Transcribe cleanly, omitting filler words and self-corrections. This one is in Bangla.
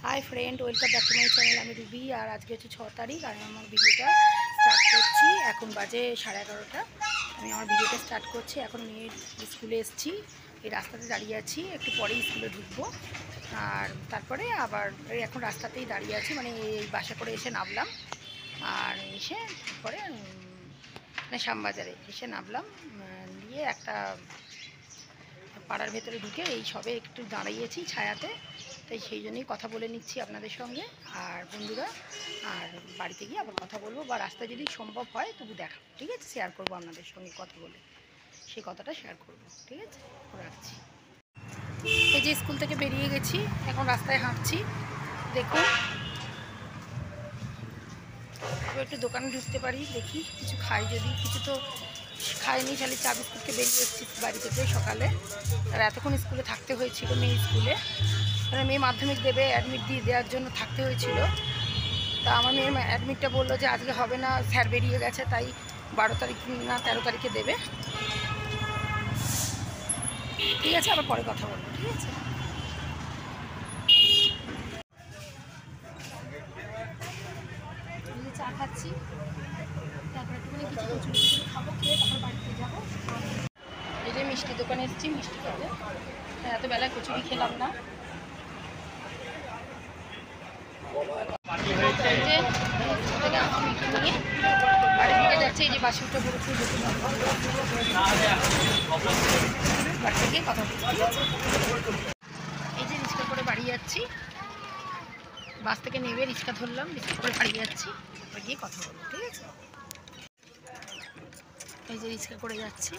Hi friend welcome back to my channel. আমি রুবি আর আজকে হচ্ছে 6 তারিখ আর আমি আমার ভিডিওটা স্টার্ট করছি। এখন বাজে 11:30। আমি আমার ভিডিওটা স্টার্ট করছি। এখন মেয়ের স্কুলে এসেছি, এই রাস্তাতে দাঁড়িয়ে আছি, একটু পরেই স্কুলে ঢুকবো। আর তারপরে আবার এই এখন রাস্তাতেই দাঁড়িয়ে আছি, মানে এই বাসে করে এসে নামলাম। আর এসে তারপরে মানে শ্যামবাজারে এসে নামলাম, দিয়ে একটা পাড়ার ভেতরে ঢুকে এই সবে একটু দাঁড়িয়েছি ছায়াতে, তাই সেই জন্যই কথা বলে নিচ্ছি আপনাদের সঙ্গে আর বন্ধুরা। আর বাড়িতে গিয়ে আবার কথা বলবো, বা রাস্তায় যদি সম্ভব হয় তবু দেখা, ঠিক আছে, শেয়ার করবো আপনাদের সঙ্গে কথা বলে, সেই কথাটা শেয়ার করবো, ঠিক আছে। রাখছি। এই যে স্কুল থেকে বেরিয়ে গেছি, এখন রাস্তায় হাঁটছি, দেখুন একটু দোকানে ঢুকতে পারি, দেখি কিছু খাই, যদি কিছু তো খাইনি, তাহলে চা বিস্কুটকে বেরিয়ে এসেছি বাড়ি থেকে সকালে। আর এতক্ষণ স্কুলে থাকতে হয়েছিল, মেয়ে স্কুলে, মানে মেয়ে মাধ্যমিক দেবে, অ্যাডমিট দিয়ে দেওয়ার জন্য থাকতে হয়েছিল। তা আমার মেয়ের অ্যাডমিটটা বললো যে আজকে হবে না, স্যার বেরিয়ে গেছে, তাই 12 তারিখ না 13 তারিখে দেবে। ঠিক আছে, আবার পরে কথা বলবো, ঠিক আছে। চা খাচ্ছি, তারপরে একটুখানি কিছু কচুরি খাবো, খেয়ে তারপর বাড়িতে যাবো। এই যে মিষ্টি দোকানে এসেছি মিষ্টি খেতে, এত বেলায় কচুরি খেলাম না। এই যে নিয়ে বাড়ির দিকে যাচ্ছে, এই যে বাসি উঠে পড়েছি, বাড়ি থেকে কথা বলছি। এই যে রিক্সা করে বাড়ি যাচ্ছি, বাস থেকে নেমে রিক্সা ধরলাম, রিক্সা করে বাড়ি যাচ্ছি, তারপর গিয়ে কথা বলবো, ঠিক আছে। এই যে রিক্সা করে যাচ্ছি।